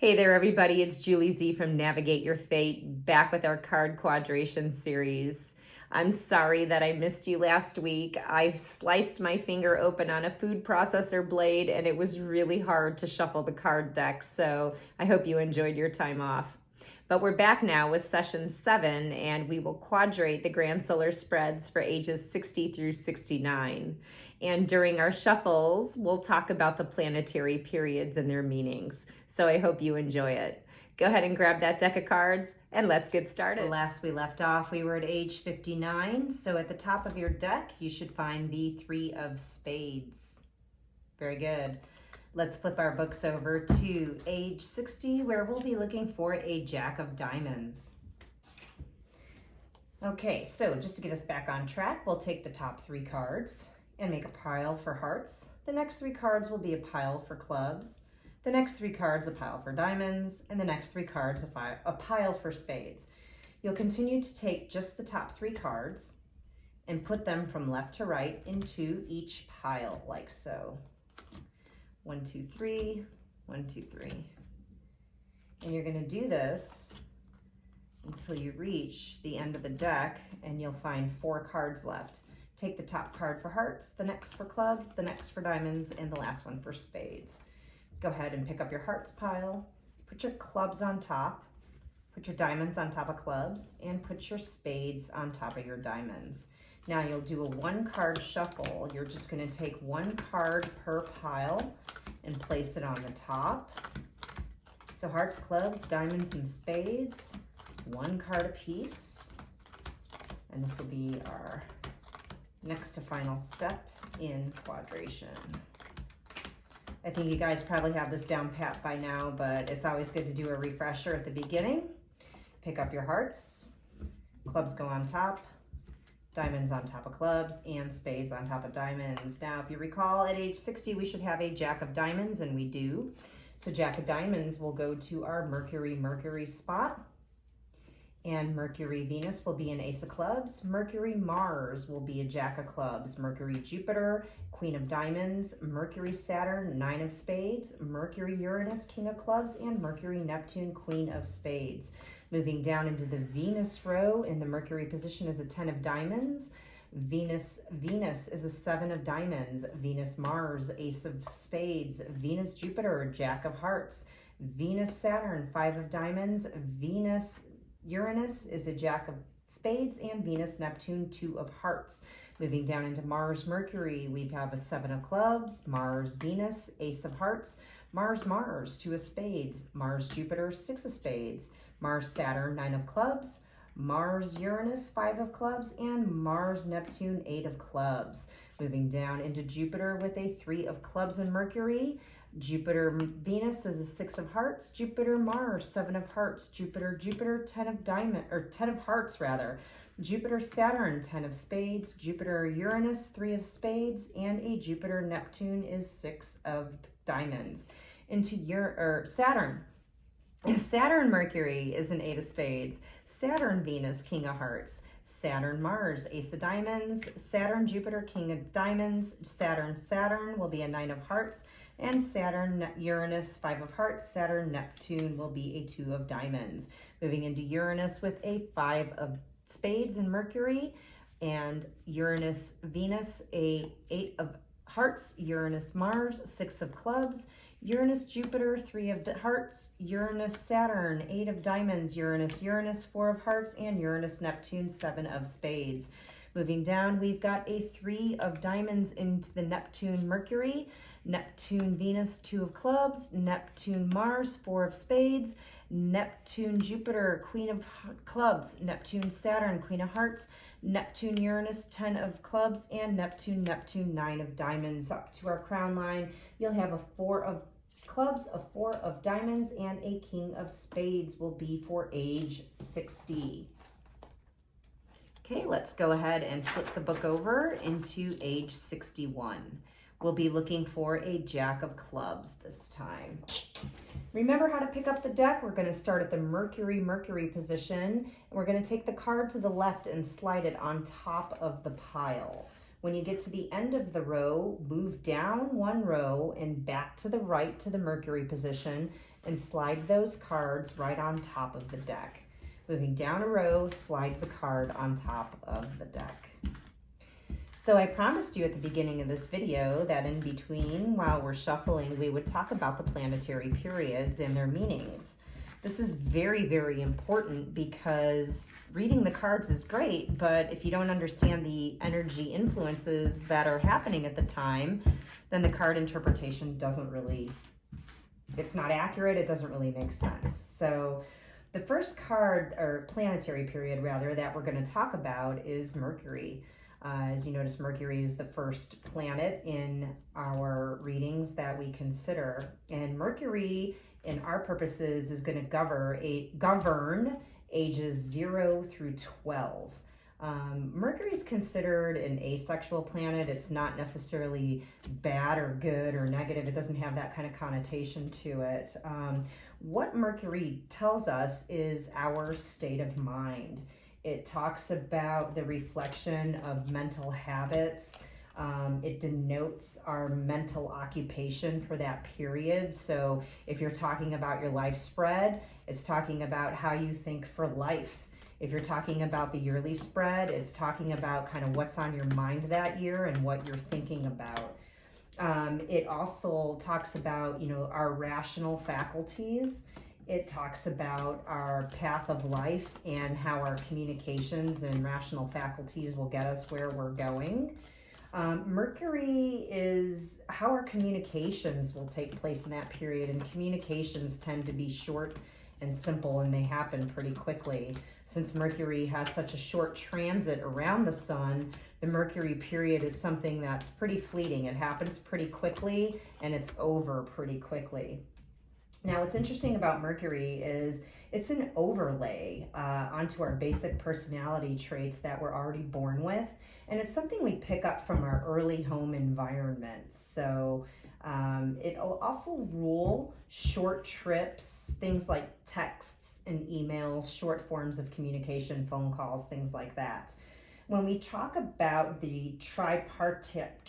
Hey there, everybody. It's Julie Z from Navigate Your Fate, back with our card quadration series. I'm sorry that I missed you last week. I sliced my finger open on a food processor blade, and it was really hard to shuffle the card deck, so I hope you enjoyed your time off. But we're back now with session 7, and we will quadrate the grand solar spreads for ages 60 through 69. And during our shuffles, we'll talk about the planetary periods and their meanings. So I hope you enjoy it. Go ahead and grab that deck of cards and let's get started. Last we left off, we were at age 59. So at the top of your deck, you should find the 3 of spades. Very good. Let's flip our books over to age 60, where we'll be looking for a Jack of Diamonds. Okay, so just to get us back on track, we'll take the top 3 cards and make a pile for hearts. The next 3 cards will be a pile for clubs. The next 3 cards, a pile for diamonds. And the next 3 cards, a pile for spades. You'll continue to take just the top 3 cards and put them from left to right into each pile, like so. 1, 2, 3, 1, 2, 3. And you're going to do this until you reach the end of the deck, and you'll find 4 cards left. Take the top card for hearts, the next for clubs, the next for diamonds, and the last one for spades. Go ahead and pick up your hearts pile, put your clubs on top, put your diamonds on top of clubs, and put your spades on top of your diamonds. Now you'll do a 1-card shuffle. You're just going to take 1 card per pile and place it on the top. So hearts, clubs, diamonds, and spades, 1 card apiece. And this will be our next to final step in quadration. I think you guys probably have this down pat by now, but it's always good to do a refresher at the beginning. Pick up your hearts, clubs go on top, diamonds on top of clubs, and spades on top of diamonds. Now, if you recall, at age 60, we should have a Jack of Diamonds, and we do. So Jack of Diamonds will go to our Mercury spot, and Mercury-Venus will be an Ace of Clubs. Mercury-Mars will be a Jack of Clubs. Mercury-Jupiter, Queen of Diamonds. Mercury-Saturn, 9 of Spades. Mercury-Uranus, King of Clubs. And Mercury-Neptune, Queen of Spades. Moving down into the Venus row, in the Mercury position is a 10 of Diamonds. Venus is a 7 of Diamonds. Venus-Mars, Ace of Spades. Venus-Jupiter, Jack of Hearts. Venus-Saturn, 5 of Diamonds. Venus-Uranus is a Jack of Spades, and Venus-Neptune, 2 of Hearts. Moving down into Mars-Mercury, we have a 7 of Clubs. Mars-Venus, Ace of Hearts. Mars-Mars, 2 of Spades. Mars-Jupiter, 6 of Spades. Mars-Saturn, 9 of Clubs. Mars-Uranus, 5 of Clubs, and Mars-Neptune, 8 of Clubs. Moving down into Jupiter with a 3 of Clubs and Mercury. Jupiter-Venus is a 6 of Hearts. Jupiter-Mars, 7 of Hearts. Jupiter-Jupiter, 10 of Hearts rather. Jupiter-Saturn, 10 of Spades. Jupiter-Uranus, 3 of Spades, and a Jupiter-Neptune is 6 of Diamonds. Into Saturn. Saturn-Mercury is an 8 of Spades. Saturn-Venus, King of Hearts. Saturn-Mars, Ace of Diamonds. Saturn-Jupiter, King of Diamonds. Saturn-Saturn will be a 9 of Hearts. And Saturn-Uranus, 5 of Hearts. Saturn-Neptune will be a 2 of Diamonds. Moving into Uranus with a 5 of Spades and Mercury. And Uranus-Venus, a 8 of Hearts. Uranus-Mars, 6 of Clubs. Uranus-Jupiter, 3 of Hearts. Uranus-Saturn, 8 of Diamonds. Uranus-Uranus, 4 of Hearts. And Uranus-Neptune, 7 of Spades. Moving down, we've got a 3 of Diamonds into the Neptune-Mercury. Neptune-Venus, 2 of Clubs. Neptune-Mars, 4 of Spades. Neptune-Jupiter, Queen of Clubs. Neptune-Saturn, Queen of Hearts. Neptune-Uranus, 10 of Clubs. And Neptune-Neptune, 9 of Diamonds. Up to our crown line, you'll have a 4 of Clubs, a 4 of Diamonds, and a King of Spades will be for age 60. Okay, let's go ahead and flip the book over into age 61. We'll be looking for a Jack of Clubs this time. Remember how to pick up the deck? We're going to start at the Mercury position, and we're going to take the card to the left and slide it on top of the pile. When you get to the end of the row, move down one row and back to the right to the Mercury position and slide those cards right on top of the deck. Moving down a row, slide the card on top of the deck. So I promised you at the beginning of this video that in between, while we're shuffling, we would talk about the planetary periods and their meanings. This is very, very important because reading the cards is great, but if you don't understand the energy influences that are happening at the time, then the card interpretation doesn't really, it's not accurate, it doesn't really make sense. So the first card, or planetary period rather, that we're going to talk about is Mercury. As you notice, Mercury is the first planet in our readings that we consider. And Mercury, in our purposes, is going to govern ages 0 through 12. Mercury is considered an asexual planet. It's not necessarily bad or good or negative. It doesn't have that kind of connotation to it. What Mercury tells us is our state of mind. It talks about the reflection of mental habits. It denotes our mental occupation for that period. So if you're talking about your life spread, it's talking about how you think for life. If you're talking about the yearly spread, it's talking about kind of what's on your mind that year and what you're thinking about. It also talks about, our rational faculties. It talks about our path of life and how our communications and rational faculties will get us where we're going. Mercury is how our communications will take place in that period, and communications tend to be short and simple, and they happen pretty quickly. Since Mercury has such a short transit around the sun, the Mercury period is something that's pretty fleeting. It happens pretty quickly, and it's over pretty quickly. Now, what's interesting about Mercury is it's an overlay onto our basic personality traits that we're already born with, and it's something we pick up from our early home environment. So it'll also rule short trips, things like texts and emails, short forms of communication, phone calls, things like that. When we talk about the tripartite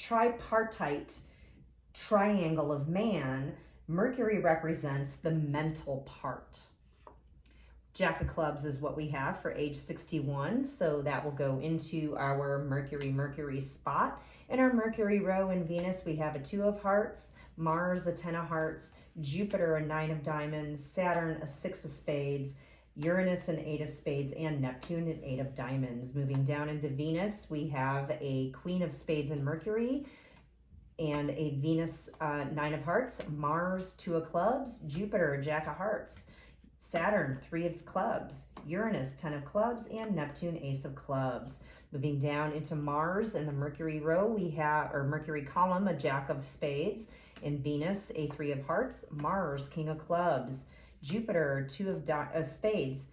triangle of man, Mercury represents the mental part. Jack of clubs is what we have for age 61, so that will go into our Mercury spot. In our Mercury row in Venus, we have a 2 of hearts, Mars a 10 of hearts, Jupiter a 9 of diamonds, Saturn a 6 of spades, Uranus an 8 of spades, and Neptune an 8 of diamonds. Moving down into Venus, we have a Queen of spades in Mercury, and a Venus 9 of hearts, Mars 2 of clubs, Jupiter a Jack of hearts, Saturn 3 of clubs, Uranus 10 of clubs, and Neptune Ace of clubs. Moving down into Mars in the Mercury row, we have, or Mercury column, a Jack of spades. In Venus, a 3 of hearts, Mars King of clubs, Jupiter 2 of spades,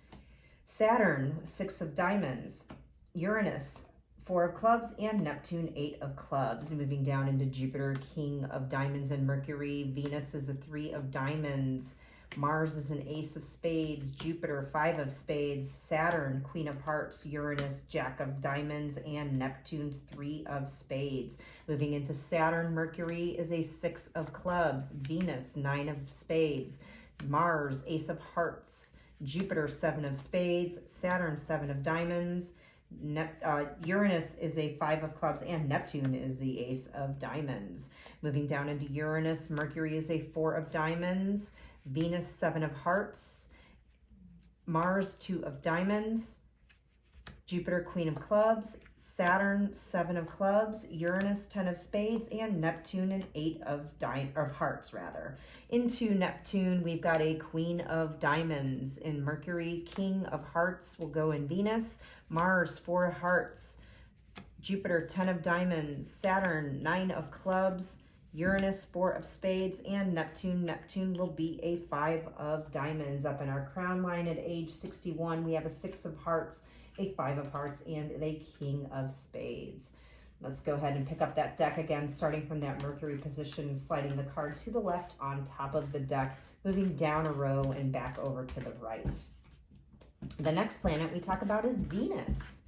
Saturn 6 of diamonds, Uranus 4 of clubs, and Neptune 8 of clubs. Moving down into Jupiter, King of diamonds and Mercury. Venus is a 3 of diamonds. Mars is an ace of spades. Jupiter 5 of spades. Saturn Queen of hearts. Uranus Jack of diamonds, and Neptune 3 of spades. Moving into Saturn, Mercury is a 6 of clubs. Venus 9 of spades. Mars Ace of hearts. Jupiter 7 of spades. Saturn 7 of diamonds. Uranus is a 5 of clubs, and Neptune is the ace of diamonds. Moving down into Uranus, Mercury is a 4 of diamonds, Venus 7 of hearts, Mars 2 of diamonds, Jupiter Queen of clubs, Saturn 7 of clubs, Uranus 10 of spades, and Neptune an 8 of hearts rather. Into Neptune, we've got a Queen of diamonds. In Mercury, King of hearts will go in Venus, Mars 4 of hearts, Jupiter 10 of diamonds, Saturn 9 of clubs, Uranus 4 of spades, and Neptune will be a 5 of diamonds. Up in our crown line at age 61, we have a 6 of hearts, a 5 of hearts, and a King of spades. Let's go ahead and pick up that deck again, starting from that Mercury position, sliding the card to the left on top of the deck, moving down a row and back over to the right. The next planet we talk about is Venus.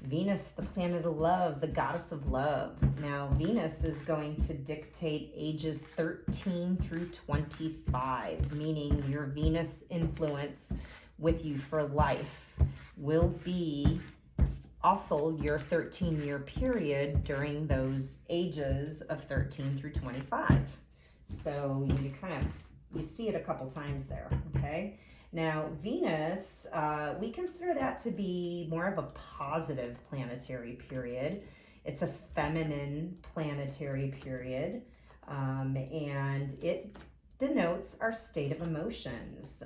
Venus, the planet of love, the goddess of love. Now, Venus is going to dictate ages 13 through 25, meaning your Venus influence with you for life will be also your 13-year period during those ages of 13 through 25. So you see it a couple times there, okay? Now, Venus, we consider that to be more of a positive planetary period. It's a feminine planetary period, and it denotes our state of emotions.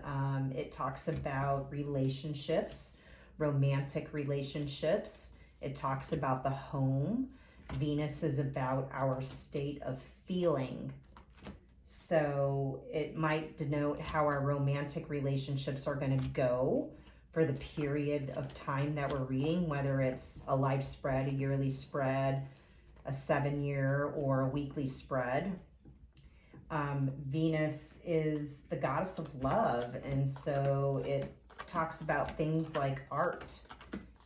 It talks about relationships, romantic relationships. It talks about the home. Venus is about our state of feeling. So it might denote how our romantic relationships are going to go for the period of time that we're reading, whether it's a life spread, a yearly spread, a 7-year, or a weekly spread. Venus is the goddess of love, and so it talks about things like art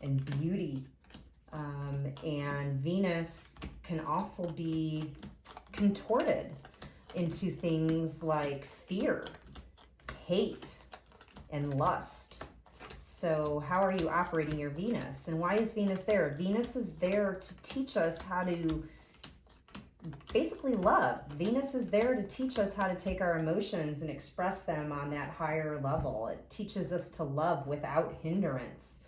and beauty. And Venus can also be contorted into things like fear, hate, and lust. So how are you operating your Venus? And why is Venus there? Venus is there to teach us how to basically love. Venus is there to teach us how to take our emotions and express them on that higher level. It teaches us to love without hindrance.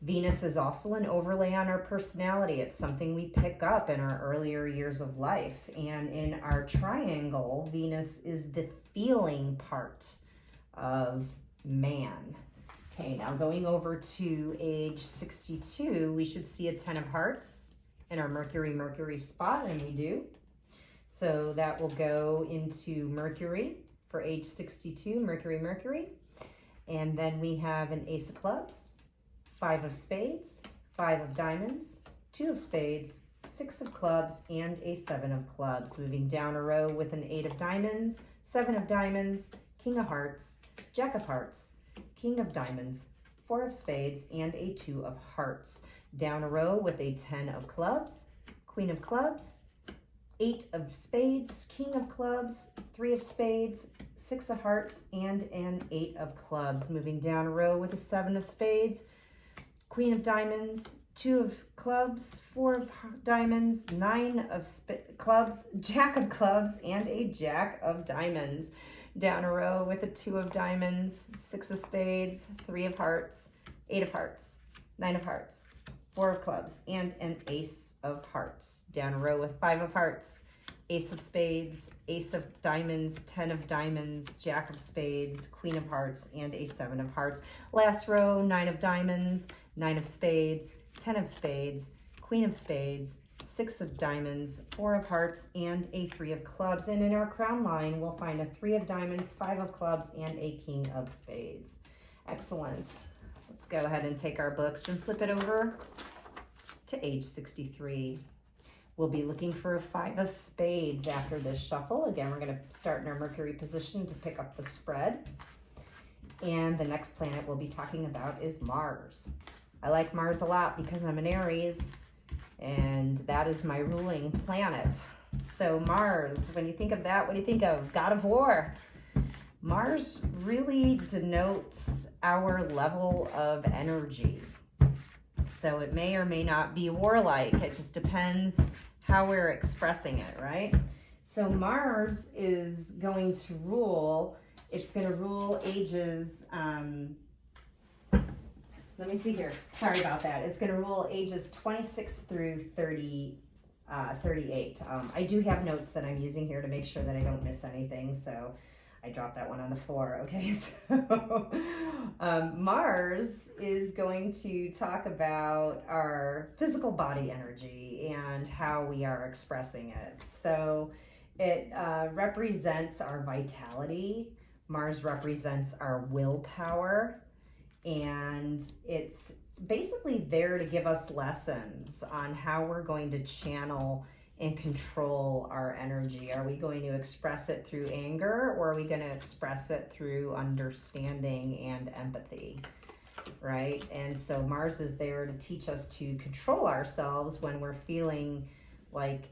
Venus is also an overlay on our personality. It's something we pick up in our earlier years of life. And in our triangle, Venus is the feeling part of man. Okay, now going over to age 62, we should see a 10 of hearts in our Mercury spot, and we do. So that will go into Mercury for age 62, Mercury. And then we have an ace of clubs, 5 of spades, 5 of diamonds, 2 of spades, 6 of clubs, and a 7 of clubs. Moving down a row with an 8 of diamonds, 7 of diamonds, king of hearts, jack of hearts, king of diamonds, 4 of spades, and a 2 of hearts. Down a row with a 10 of clubs, queen of clubs, 8 of spades, king of clubs, 3 of spades, 6 of hearts, and an 8 of clubs. Moving down a row with a 7 of spades, queen of diamonds, 2 of clubs, 4 of diamonds, 9 of clubs, jack of clubs, and a jack of diamonds. Down a row with a 2 of diamonds, 6 of spades, 3 of hearts, 8 of hearts, 9 of hearts, 4 of clubs, and an ace of hearts. Down a row with 5 of hearts, ace of spades, ace of diamonds, 10 of diamonds, jack of spades, queen of hearts, and a 7 of hearts. Last row, 9 of diamonds, 9 of spades, 10 of spades, queen of spades, 6 of diamonds, 4 of hearts, and a 3 of clubs. And in our crown line, we'll find a 3 of diamonds, 5 of clubs, and a king of spades. Excellent. Let's go ahead and take our books and flip it over to age 63. We'll be looking for a 5 of spades after this shuffle. Again, we're going to start in our Mercury position to pick up the spread. And the next planet we'll be talking about is Mars. I like Mars a lot because I'm an Aries, and that is my ruling planet. So Mars, when you think of that, what do you think of? God of War. Mars really denotes our level of energy. So it may or may not be warlike. It just depends how we're expressing it, right? So Mars is going to rule, it's going to rule ages, let me see here. Sorry about that. It's going to rule ages 26 through 38. I do have notes that I'm using here to make sure that I don't miss anything, so I dropped that one on the floor. Okay, so Mars is going to talk about our physical body energy and how we are expressing it. So it represents our vitality. Mars represents our willpower, and it's basically there to give us lessons on how we're going to channel and control our energy. Are we going to express it through anger, or are we going to express it through understanding and empathy? right? And so Mars is there to teach us to control ourselves when we're feeling like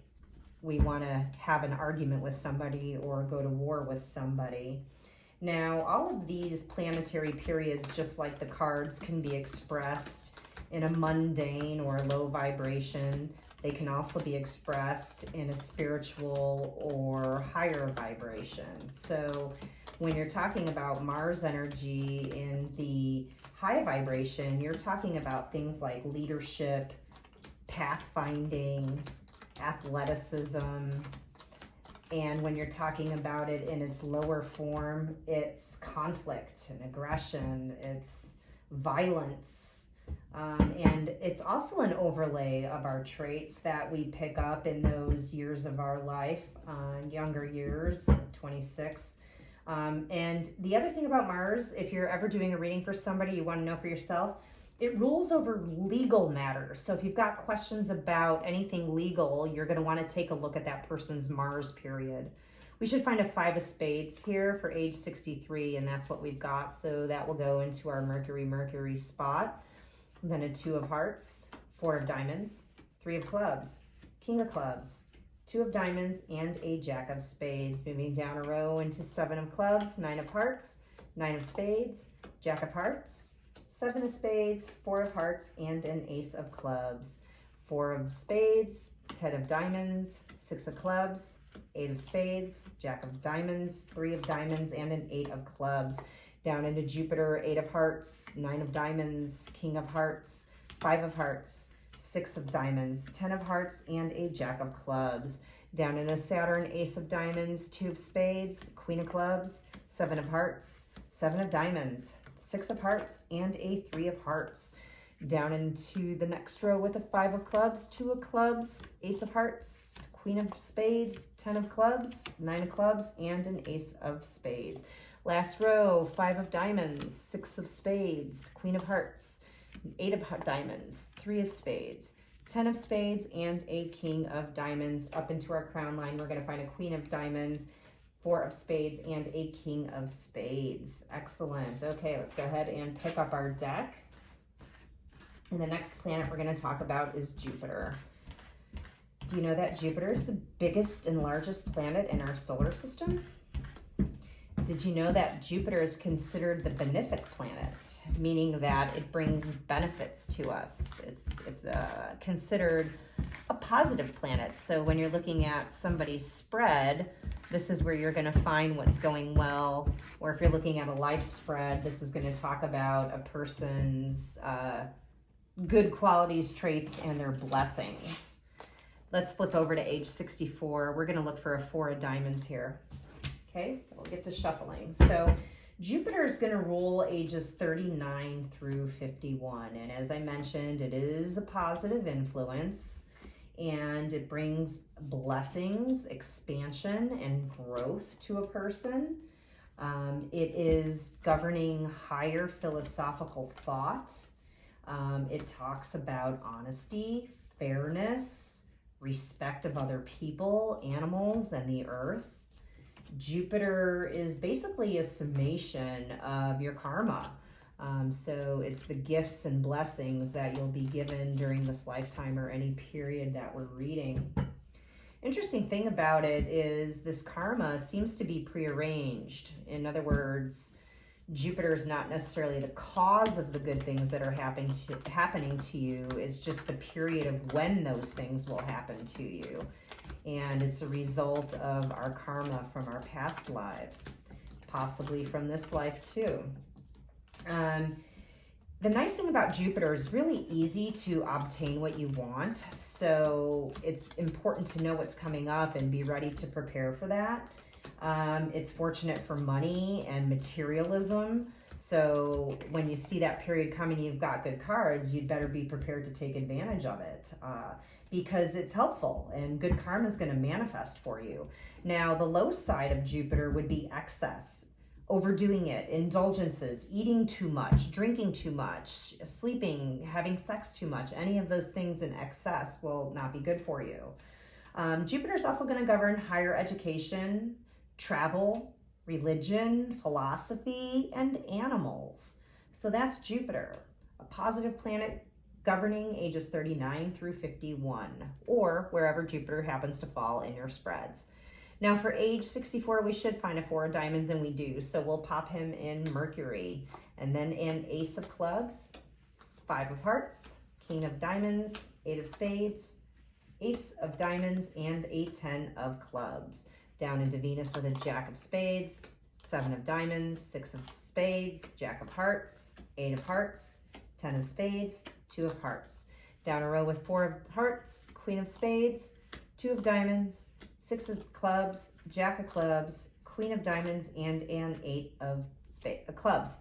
we want to have an argument with somebody or go to war with somebody. Now, all of these planetary periods, just like the cards, can be expressed in a mundane or low vibration. They can also be expressed in a spiritual or higher vibration. So when you're talking about Mars energy in the high vibration, you're talking about things like leadership, pathfinding, athleticism. And when you're talking about it in its lower form, it's conflict and aggression, it's violence. And it's also an overlay of our traits that we pick up in those years of our life, younger years, 26. And the other thing about Mars, if you're ever doing a reading for somebody, you want to know for yourself, it rules over legal matters. So if you've got questions about anything legal, you're going to want to take a look at that person's Mars period. We should find a 5 of spades here for age 63, and that's what we've got. So that will go into our Mercury spot. And then a 2 of hearts, 4 of diamonds, 3 of clubs, king of clubs, 2 of diamonds, and a jack of spades. Moving down a row into 7 of clubs, 9 of hearts, 9 of spades, jack of hearts, 7 of spades, 4 of hearts, and an ace of clubs. 4 of spades, 10 of diamonds, 6 of clubs, 8 of spades, jack of diamonds, 3 of diamonds, and an 8 of clubs. Down into Jupiter, 8 of hearts, 9 of diamonds, king of hearts, 5 of hearts, 6 of diamonds, 10 of hearts, and a jack of clubs. Down into Saturn, ace of diamonds, 2 of spades, queen of clubs, 7 of hearts, 7 of diamonds, 6 of hearts, and a 3 of hearts. Down into the next row with a 5 of clubs, 2 of clubs, ace of hearts, queen of spades, 10 of clubs, 9 of clubs, and an ace of spades. Last row, 5 of diamonds, 6 of spades, queen of hearts, 8 of diamonds, 3 of spades, 10 of spades, and a king of diamonds. Up into our crown line, we're going to find a queen of diamonds, 4 of spades, and a king of spades. Excellent. Okay, let's go ahead and pick up our deck. And the next planet we're going to talk about is Jupiter. Do you know that Jupiter is the biggest and largest planet in our solar system? Did you know that Jupiter is considered the benefic planet, meaning that it brings benefits to us? It's considered a positive planet. So when you're looking at somebody's spread, this is where you're going to find what's going well. Or if you're looking at a life spread, this is going to talk about a person's good qualities, traits, and their blessings. Let's flip over to age 64. We're going to look for a 4 of diamonds here. Okay, so we'll get to shuffling. So Jupiter is going to rule ages 39 through 51. And as I mentioned, it is a positive influence and it brings blessings, expansion, and growth to a person. It is governing higher philosophical thought. It talks about honesty, fairness, respect of other people, animals, and the earth. Jupiter is basically a summation of your karma. So it's the gifts and blessings that you'll be given during this lifetime or any period that we're reading. Interesting thing about it is this karma seems to be prearranged. In other words, Jupiter is not necessarily the cause of the good things that are happening to you. It's just the period of when those things will happen to you. And it's a result of our karma from our past lives, possibly from this life too. The nice thing about Jupiter is really easy to obtain what you want. So it's important to know what's coming up and be ready to prepare for that. It's fortunate for money and materialism. So when you see that period coming, you've got good cards, you'd better be prepared to take advantage of it. Because it's helpful and good karma is going to manifest for you. Now, the low side of Jupiter would be excess, overdoing it, indulgences, eating too much, drinking too much, sleeping, having sex too much. Any of those things in excess will not be good for you. Jupiter is also going to govern higher education, travel, religion, philosophy, and animals. So that's Jupiter, a positive planet governing ages 39 through 51, or wherever Jupiter happens to fall in your spreads. Now for age 64, we should find a 4 of diamonds, and we do. So we'll pop him in Mercury, and then an ace of clubs, 5 of hearts, king of diamonds, 8 of spades, ace of diamonds, and a 10 of clubs. Down into Venus with a jack of spades, 7 of diamonds, 6 of spades, jack of hearts, 8 of hearts, 10 of spades, 2 of hearts. Down a row with 4 of hearts, queen of spades, 2 of diamonds, 6 of clubs, jack of clubs, queen of diamonds, and an 8 of clubs.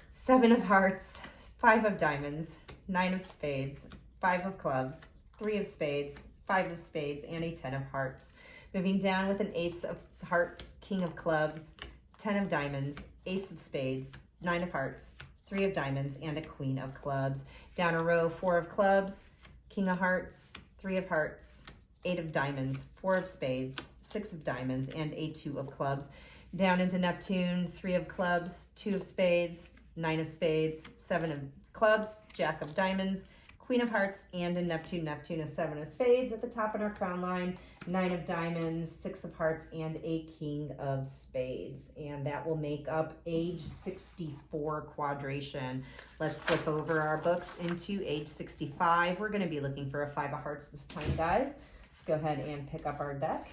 7 of hearts, 5 of diamonds, 9 of spades, 5 of clubs, 3 of spades, 5 of spades, and a 10 of hearts. Moving down with an ace of hearts, king of clubs, 10 of diamonds, ace of spades, 9 of hearts, 3 of diamonds, and a queen of clubs. Down a row, 4 of clubs, king of hearts, 3 of hearts, 8 of diamonds, 4 of spades, 6 of diamonds, and a 2 of clubs. Down into Neptune, 3 of clubs, 2 of spades, 9 of spades, 7 of clubs, jack of diamonds, queen of hearts, and in Neptune, a 7 of spades at the top of our crown line, 9 of diamonds, 6 of hearts, and a king of spades. And that will make up age 64 quadration. Let's flip over our books into age 65. We're going to be looking for a 5 of hearts this time, guys. Let's go ahead and pick up our deck.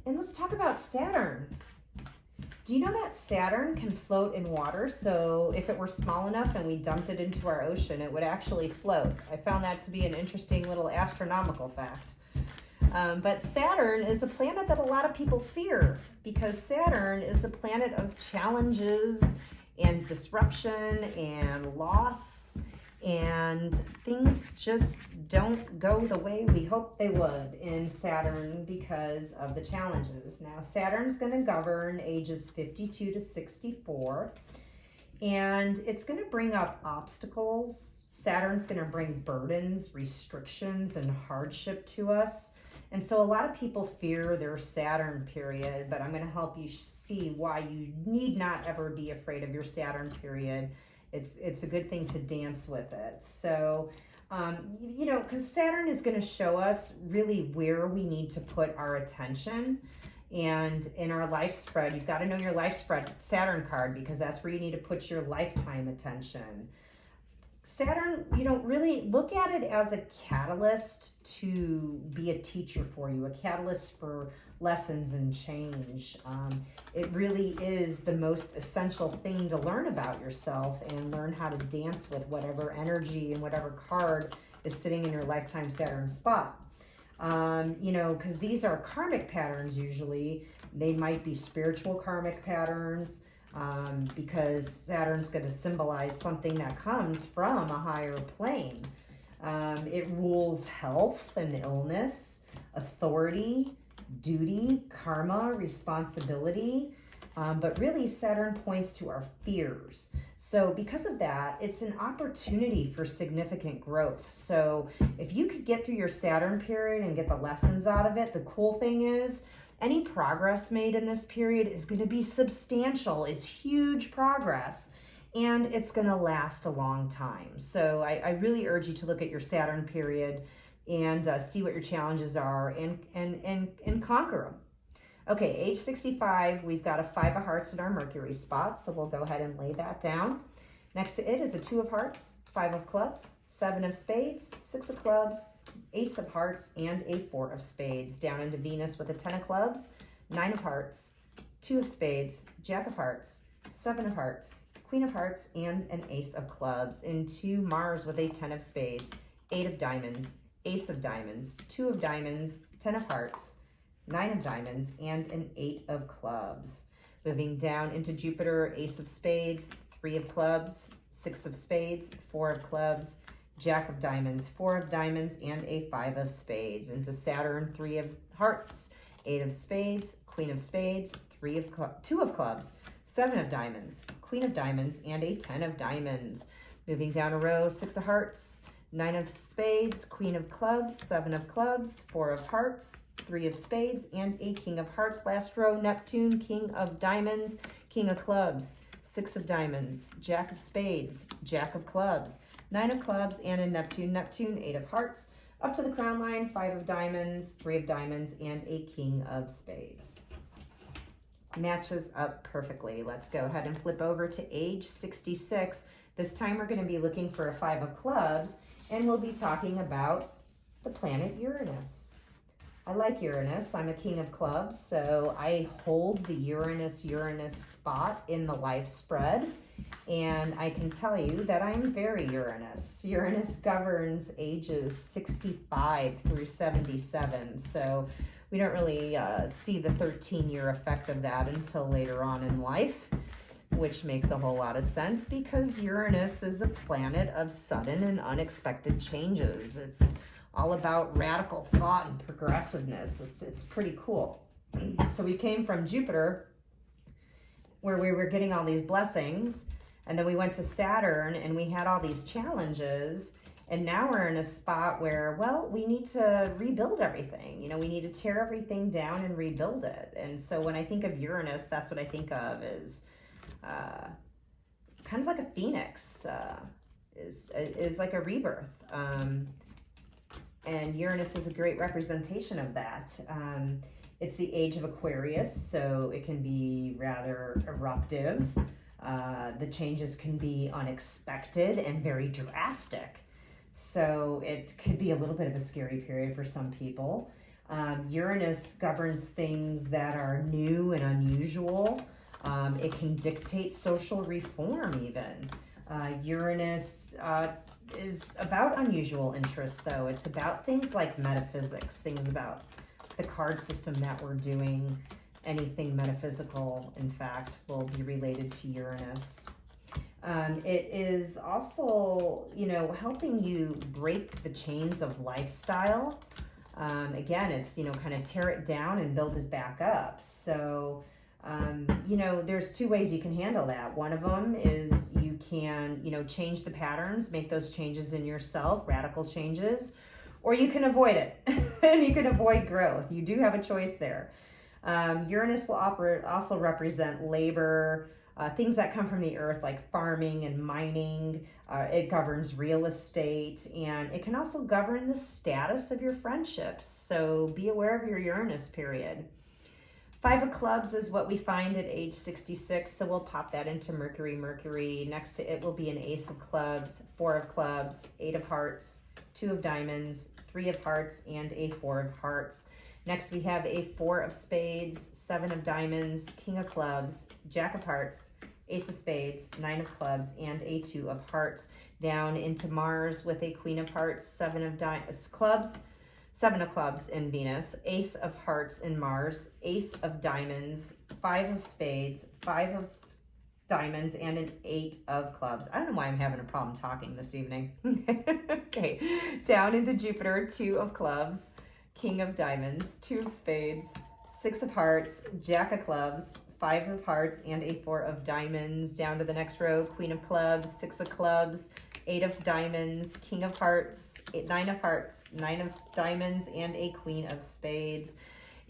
And let's talk about Saturn. Do you know that Saturn can float in water? So if it were small enough and we dumped it into our ocean, it would actually float. I found that to be an interesting little astronomical fact. But Saturn is a planet that a lot of people fear because Saturn is a planet of challenges and disruption and loss, and things just don't go the way we hope they would in Saturn because of the challenges. Now, Saturn's going to govern ages 52 to 64, and it's going to bring up obstacles. Saturn's going to bring burdens, restrictions, and hardship to us. And so a lot of people fear their Saturn period, but I'm going to help you see why you need not ever be afraid of your Saturn period. It's a good thing to dance with it. So, you know, because Saturn is going to show us really where we need to put our attention. And in our life spread, you've got to know your life spread Saturn card, because that's where you need to put your lifetime attention. Saturn, you know, really look at it as a catalyst to be a teacher for you, a catalyst for lessons and change. It really is the most essential thing to learn about yourself and learn how to dance with whatever energy and whatever card is sitting in your lifetime Saturn spot. You know, because these are karmic patterns usually. They might be spiritual karmic patterns, because Saturn's going to symbolize something that comes from a higher plane. It rules health and illness, authority, duty, karma, responsibility. But really, Saturn points to our fears. So because of that, it's an opportunity for significant growth. So if you could get through your Saturn period and get the lessons out of it, the cool thing is any progress made in this period is going to be substantial. It's huge progress, and it's going to last a long time. So I really urge you to look at your Saturn period and see what your challenges are and conquer them. Okay, age 65, we've got a 5 of hearts in our Mercury spot, so we'll go ahead and lay that down. Next to it is a 2 of hearts, 5 of clubs, 7 of spades, 6 of clubs, ace of hearts, and a 4 of spades. Down into Venus with a 10 of clubs, 9 of hearts, 2 of spades, jack of hearts, 7 of hearts, queen of hearts, and an ace of clubs. Into Mars with a 10 of spades, 8 of diamonds, ace of diamonds, 2 of diamonds, 10 of hearts, 9 of diamonds, and an 8 of clubs. Moving down into Jupiter, ace of spades, 3 of clubs, 6 of spades, 4 of clubs, jack of diamonds, 4 of diamonds, and a 5 of spades. Into Saturn, 3 of hearts, 8 of spades, queen of spades, 2 of clubs, 7 of diamonds, queen of diamonds, and a 10 of diamonds. Moving down a row, 6 of hearts, 9 of spades, queen of clubs, 7 of clubs, 4 of hearts, 3 of spades, and a king of hearts. Last row, Neptune, king of diamonds, king of clubs, 6 of diamonds, Jack of spades, Jack of clubs, 9 of clubs, and in Neptune, 8 of hearts. Up to the crown line, 5 of diamonds, 3 of diamonds, and a king of spades. Matches up perfectly. Let's go ahead and flip over to age 66. This time we're going to be looking for a 5 of clubs, and we'll be talking about the planet Uranus. I like Uranus. I'm a king of clubs, so I hold the Uranus spot in the life spread, and I can tell you that I'm very Uranus. Uranus governs ages 65 through 77, so we don't really see the 13-year effect of that until later on in life, which makes a whole lot of sense because Uranus is a planet of sudden and unexpected changes. It's all about radical thought and progressiveness. It's pretty cool. So we came from Jupiter, where we were getting all these blessings, and then we went to Saturn and we had all these challenges, and now we're in a spot where, well, we need to rebuild everything. You know, we need to tear everything down and rebuild it. And so when I think of Uranus, that's what I think of is kind of like a phoenix, is like a rebirth. And Uranus is a great representation of that. It's the age of Aquarius, so it can be rather eruptive. The changes can be unexpected and very drastic. So it could be a little bit of a scary period for some people. Uranus governs things that are new and unusual. It can dictate social reform even. Uranus is about unusual interests, though. It's about things like metaphysics, things about the card system that we're doing. Anything metaphysical, in fact, will be related to Uranus. It is also, you know, helping you break the chains of lifestyle. Again, it's, you know, kind of tear it down and build it back up. So, you know, there's 2 ways you can handle that. One of them is you can, you know, change the patterns, make those changes in yourself, radical changes, or you can avoid it and you can avoid growth. You do have a choice there. Uranus will also represent labor, things that come from the earth like farming and mining. It governs real estate, and it can also govern the status of your friendships. So be aware of your Uranus period. 5 of clubs is what we find at age 66, so we'll pop that into Mercury. Mercury, next to it will be an ace of clubs, 4 of clubs, 8 of hearts, 2 of diamonds, 3 of hearts, and a 4 of hearts. Next we have a 4 of spades, 7 of diamonds, king of clubs, jack of hearts, ace of spades, 9 of clubs, and a 2 of hearts. Down into Mars with a queen of hearts, 7 of clubs, 7 of clubs in Venus, ace of hearts in Mars, ace of diamonds, 5 of spades, 5 of diamonds, and an 8 of clubs. I don't know why I'm having a problem talking this evening. Okay, down into Jupiter, 2 of clubs, king of diamonds, 2 of spades, 6 of hearts, jack of clubs, 5 of hearts, and a 4 of diamonds. Down to the next row, queen of clubs, 6 of clubs, 8 of diamonds, king of hearts, 9 of hearts, 9 of diamonds, and a queen of spades.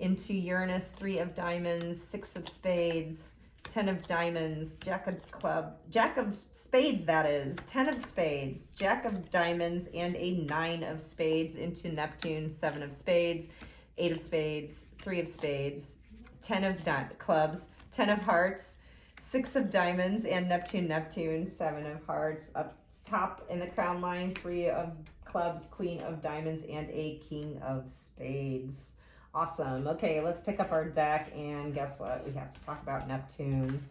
Into Uranus, 3 of diamonds, 6 of spades, 10 of diamonds, jack of spades, that is, 10 of spades, jack of diamonds, and a 9 of spades. Into Neptune, 7 of spades, 8 of spades, 3 of spades, 10 of clubs, 10 of hearts, 6 of diamonds, and Neptune, 7 of hearts. Up top in the crown line, 3 of clubs, queen of diamonds, and a king of spades. Awesome. Okay, let's pick up our deck, and guess what? We have to talk about Neptune.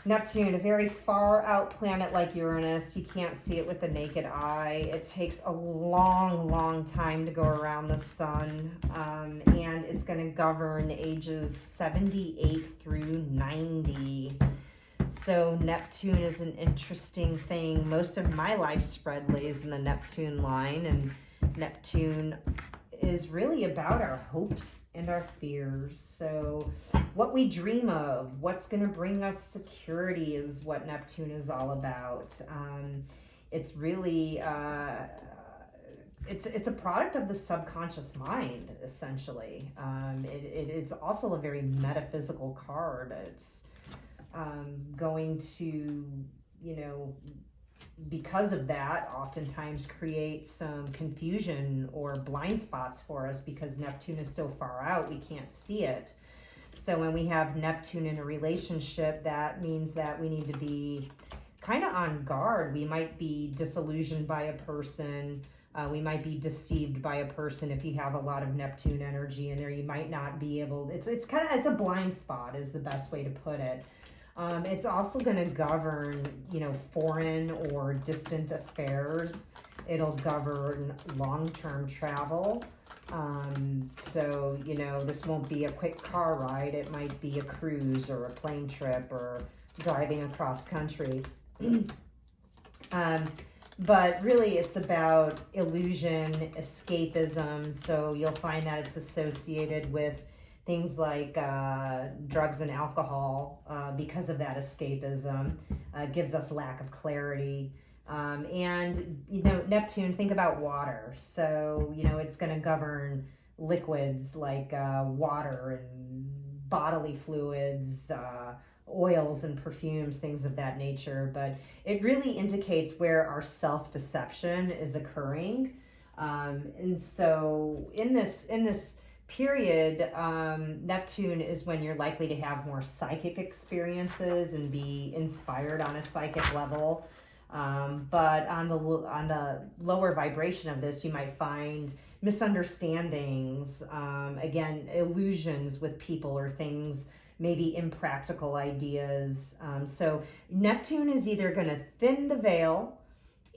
Neptune, a very far out planet like Uranus. You can't see it with the naked eye. It takes a long time to go around the sun, and it's going to govern ages 78 through 90. So Neptune is an interesting thing. Most of my life spread lays in the Neptune line, and Neptune is really about our hopes and our fears. So what we dream of, what's going to bring us security is what Neptune is all about. It's really, it's a product of the subconscious mind, essentially. It is also a very metaphysical card. It's going to, you know, because of that, oftentimes create some confusion or blind spots for us because Neptune is so far out, we can't see it. So when we have Neptune in a relationship, that means that we need to be kind of on guard. We might be disillusioned by a person. We might be deceived by a person if you have a lot of Neptune energy in there. You might not be able, it's a blind spot is the best way to put it. It's also going to govern, you know, foreign or distant affairs. It'll govern long-term travel. So, you know, this won't be a quick car ride. It might be a cruise or a plane trip or driving across country. But really it's about illusion, escapism. So you'll find that it's associated with things like drugs and alcohol because of that escapism. Gives us lack of clarity. And, you know, Neptune, think about water. So, you know, it's going to govern liquids like water and bodily fluids, oils and perfumes, things of that nature. But it really indicates where our self-deception is occurring. And so in this period, Neptune is when you're likely to have more psychic experiences and be inspired on a psychic level. But on the lower vibration of this, you might find misunderstandings, again, illusions with people or things, maybe impractical ideas. So Neptune is either going to thin the veil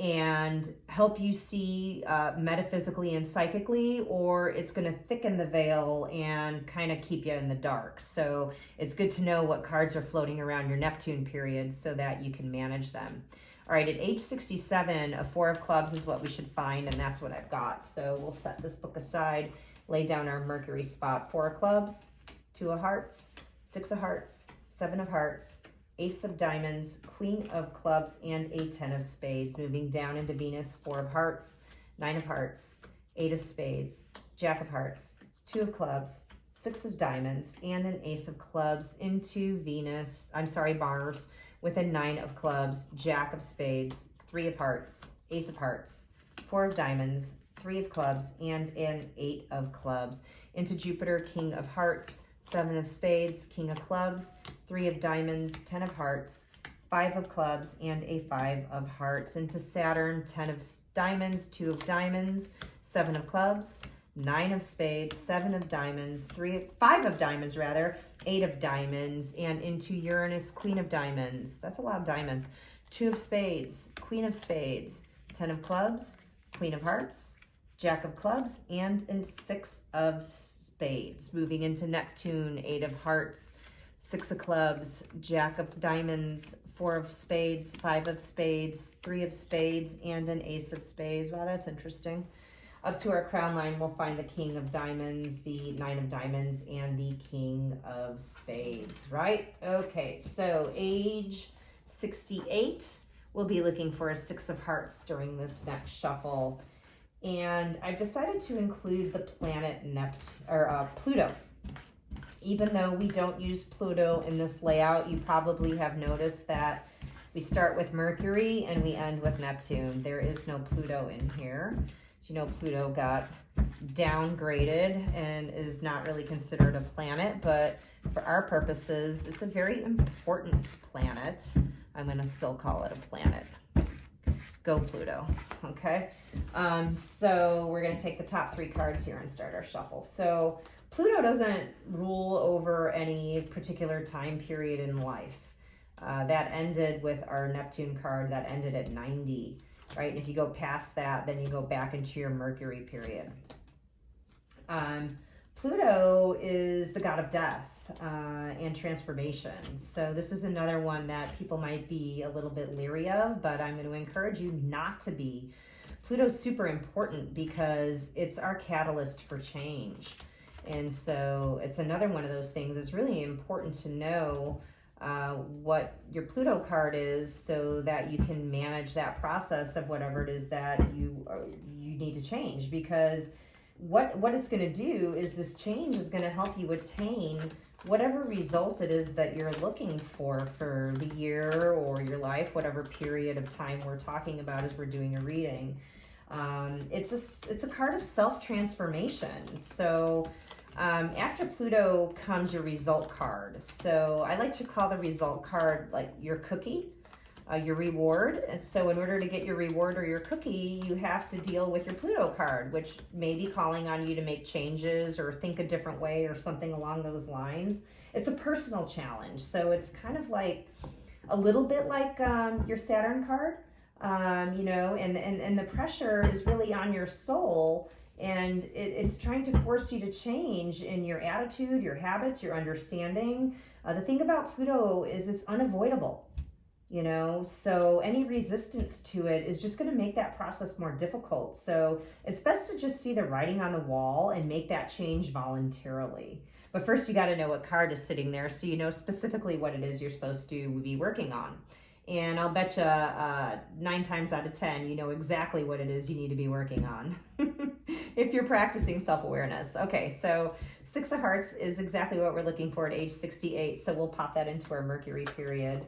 and help you see metaphysically and psychically, or it's going to thicken the veil and kind of keep you in the dark. So it's good to know what cards are floating around your Neptune period so that you can manage them. All right, at age 67, a 4 of clubs is what we should find, and that's what I've got. So we'll set this book aside, lay down our Mercury spot. 4 of clubs, 2 of hearts, 6 of hearts, 7 of hearts, Ace of diamonds, Queen of clubs, and a 10 of spades. Moving down into Venus, 4 of hearts, 9 of hearts, 8 of spades, Jack of hearts, 2 of clubs, 6 of diamonds, and an Ace of clubs into Venus, Mars, with a 9 of clubs, Jack of spades, 3 of hearts, Ace of hearts, 4 of diamonds, 3 of clubs, and an 8 of clubs. Into Jupiter, King of hearts, 7 of spades, King of clubs, 3 of diamonds, 10 of hearts, 5 of clubs, and a 5 of hearts. Into Saturn, 10 of diamonds, 2 of diamonds, 7 of clubs, 9 of spades, 7 of diamonds, 5 of diamonds rather, 8 of diamonds. And into Uranus, Queen of diamonds. That's a lot of diamonds. 2 of spades, Queen of spades, 10 of clubs, Queen of hearts, Jack of clubs, and a 6 of spades. Moving into Neptune, 8 of hearts, 6 of clubs, Jack of diamonds, 4 of spades, 5 of spades, 3 of spades, and an Ace of spades. Wow, that's interesting. Up to our crown line, we'll find the King of diamonds, the 9 of diamonds, and the King of spades, right? Okay, so age 68, we'll be looking for a 6 of hearts during this next shuffle. And I've decided to include the planet Pluto. Even though we don't use Pluto in this layout, you probably have noticed that we start with Mercury and we end with Neptune. There is no Pluto in here. So you know Pluto got downgraded and is not really considered a planet, but for our purposes, it's a very important planet. I'm going to still call it a planet. Go Pluto, okay? So we're going to take the top 3 cards here and start our shuffle. So Pluto doesn't rule over any particular time period in life. That ended with our Neptune card that ended at 90, right? And if you go past that, then you go back into your Mercury period. Pluto is the god of death and transformation. So this is another one that people might be a little bit leery of, but I'm going to encourage you not to be. Pluto's super important because it's our catalyst for change. And so it's another one of those things. It's really important to know what your Pluto card is so that you can manage that process of whatever it is that you need to change. Because what it's going to do is this change is going to help you attain whatever result it is that you're looking for the year or your life, whatever period of time we're talking about as we're doing a reading. It's a card of self-transformation. So after Pluto comes your result card. So I like to call the result card like your cookie, your reward. And so in order to get your reward or your cookie, you have to deal with your Pluto card, which may be calling on you to make changes or think a different way or something along those lines. It's a personal challenge. So it's kind of like a little bit like your Saturn card, you know, and the pressure is really on your soul, and it's trying to force you to change in your attitude, your habits, your understanding. The thing about Pluto is it's unavoidable. You know, so any resistance to it is just going to make that process more difficult. So it's best to just see the writing on the wall and make that change voluntarily. But first you got to know what card is sitting there so you know specifically what it is you're supposed to be working on. And I'll bet you 9 times out of 10, you know exactly what it is you need to be working on if you're practicing self-awareness. Okay, so 6 of Hearts is exactly what we're looking for at age 68. So we'll pop that into our Mercury period.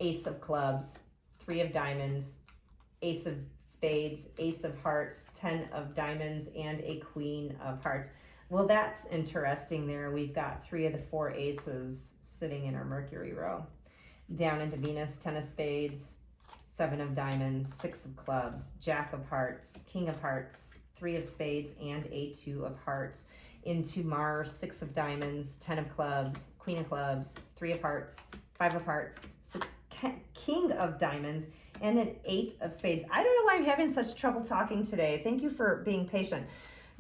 Ace of Clubs, 3 of Diamonds, Ace of Spades, Ace of Hearts, 10 of Diamonds, and a Queen of Hearts. Well, that's interesting there. We've got 3 of the 4 aces sitting in our Mercury row. Down into Venus, 10 of Spades, 7 of Diamonds, 6 of Clubs, Jack of Hearts, King of Hearts, 3 of Spades, and a 2 of Hearts. Into Mars, 6 of Diamonds, 10 of Clubs, Queen of Clubs, 3 of Hearts, 5 of Hearts, 6 King of Diamonds, and an 8 of Spades. I don't know why I'm having such trouble talking today. Thank you for being patient.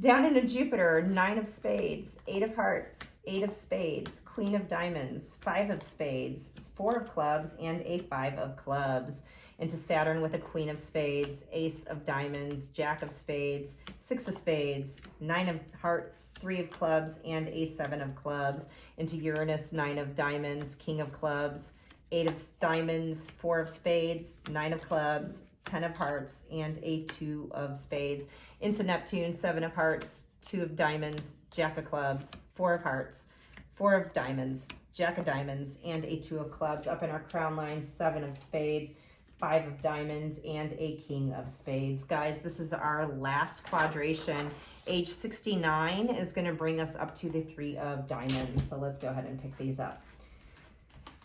Down into Jupiter, 9 of Spades, 8 of Hearts, 8 of Spades, Queen of Diamonds, 5 of Spades, 4 of Clubs, and a 5 of Clubs. Into Saturn with a Queen of Spades, Ace of Diamonds, Jack of Spades, 6 of Spades, 9 of Hearts, 3 of Clubs, and a 7 of Clubs. Into Uranus, 9 of Diamonds, King of Clubs, 8 of Diamonds, 4 of Spades, 9 of Clubs, 10 of Hearts, and a 2 of Spades. Into Neptune, 7 of Hearts, 2 of Diamonds, Jack of Clubs, 4 of Hearts, 4 of Diamonds, Jack of Diamonds, and a 2 of Clubs. Up in our crown line, 7 of Spades, 5 of Diamonds, and a King of Spades. Guys, this is our last quadration. Age 69 is going to bring us up to the 3 of Diamonds. So let's go ahead and pick these up.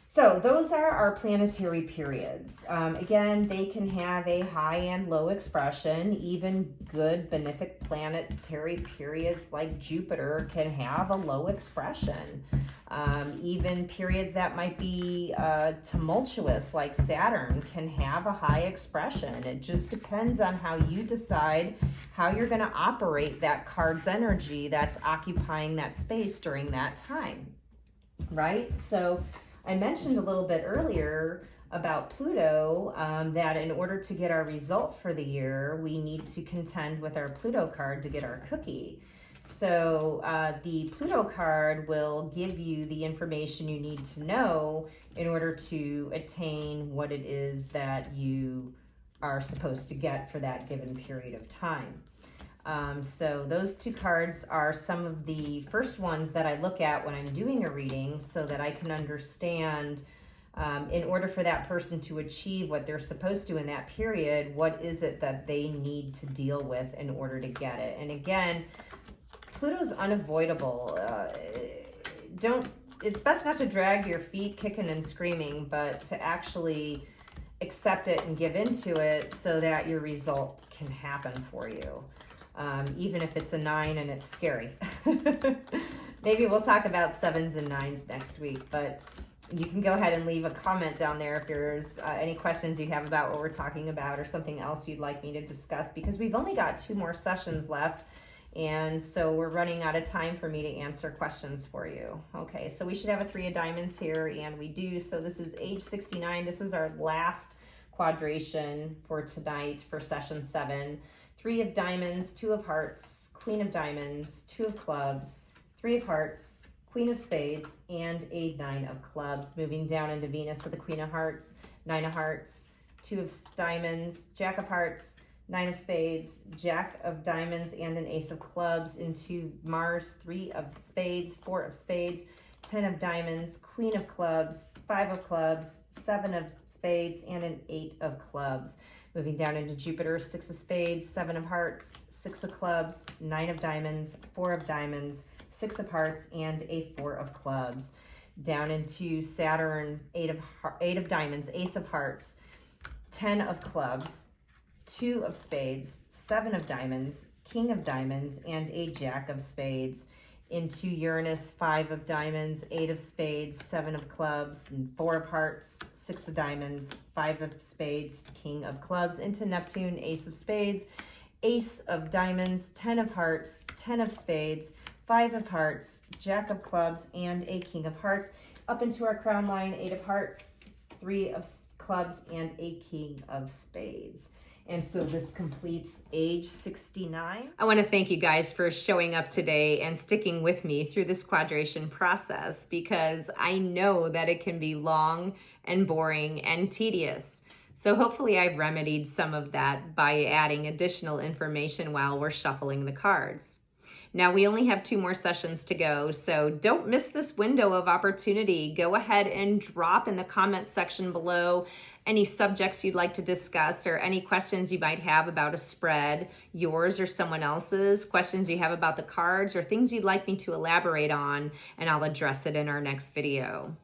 So those are our planetary periods. Again, they can have a high and low expression. Even good benefic planetary periods like Jupiter can have a low expression. Even periods that might be tumultuous like Saturn can have a high expression. It just depends on how you decide how you're going to operate that card's energy that's occupying that space during that time, right? So I mentioned a little bit earlier about Pluto, that in order to get our result for the year, we need to contend with our Pluto card to get our cookie. So the Pluto card will give you the information you need to know in order to attain what it is that you are supposed to get for that given period of time. So those 2 cards are some of the first ones that I look at when I'm doing a reading so that I can understand, in order for that person to achieve what they're supposed to in that period, what is it that they need to deal with in order to get it. And again, Pluto's unavoidable. It's best not to drag your feet kicking and screaming, but to actually accept it and give into it so that your result can happen for you. Even if it's a 9 and it's scary. Maybe we'll talk about 7s and 9s next week, but you can go ahead and leave a comment down there if there's any questions you have about what we're talking about or something else you'd like me to discuss, because we've only got 2 more sessions left, and so we're running out of time for me to answer questions for you. Okay, so we should have a 3 of Diamonds here, and we do. So this is age 69. This is our last quadration for tonight for session 7. 3 of Diamonds, 2 of Hearts, Queen of Diamonds, 2 of Clubs, 3 of Hearts, Queen of Spades, and a 9 of Clubs. Moving down into Venus with the Queen of Hearts, 9 of Hearts, 2 of Diamonds, Jack of Hearts, 9 of spades, Jack of diamonds, and an ace of clubs into Mars, 3 of spades, 4 of spades, 10 of diamonds, queen of clubs, 5 of clubs, 7 of spades, and an 8 of clubs. Moving down into Jupiter, 6 of spades, 7 of hearts, 6 of clubs, 9 of diamonds, 4 of diamonds, 6 of hearts, and a 4 of clubs. Down into Saturn, 8 of diamonds, ace of hearts, 10 of clubs, 2 of spades, 7 of diamonds, king of diamonds, and a jack of spades. Into Uranus, 5 of diamonds, 8 of spades, 7 of clubs, and 4 of hearts, 6 of diamonds, 5 of spades, king of clubs. Into Neptune, ace of spades, ace of diamonds, 10 of hearts, 10 of spades, 5 of hearts, jack of clubs, and a king of hearts. Up into our crown line, 8 of hearts, 3 of clubs, and a king of spades. And so this completes age 69. I want to thank you guys for showing up today and sticking with me through this quadration process, because I know that it can be long and boring and tedious. So hopefully I've remedied some of that by adding additional information while we're shuffling the cards. Now we only have 2 more sessions to go, so don't miss this window of opportunity. Go ahead and drop in the comment section below any subjects you'd like to discuss or any questions you might have about a spread, yours or someone else's, questions you have about the cards or things you'd like me to elaborate on, and I'll address it in our next video.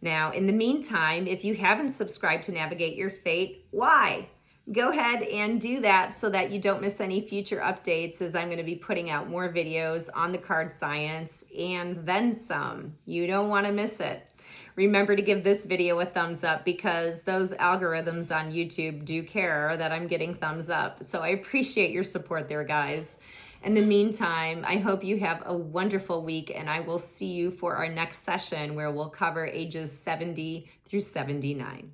Now, in the meantime, if you haven't subscribed to Navigate Your Fate, why? Go ahead and do that so that you don't miss any future updates, as I'm going to be putting out more videos on the card science and then some. You don't want to miss it. Remember to give this video a thumbs up, because those algorithms on YouTube do care that I'm getting thumbs up. So I appreciate your support there, guys. In the meantime, I hope you have a wonderful week, and I will see you for our next session where we'll cover ages 70 through 79.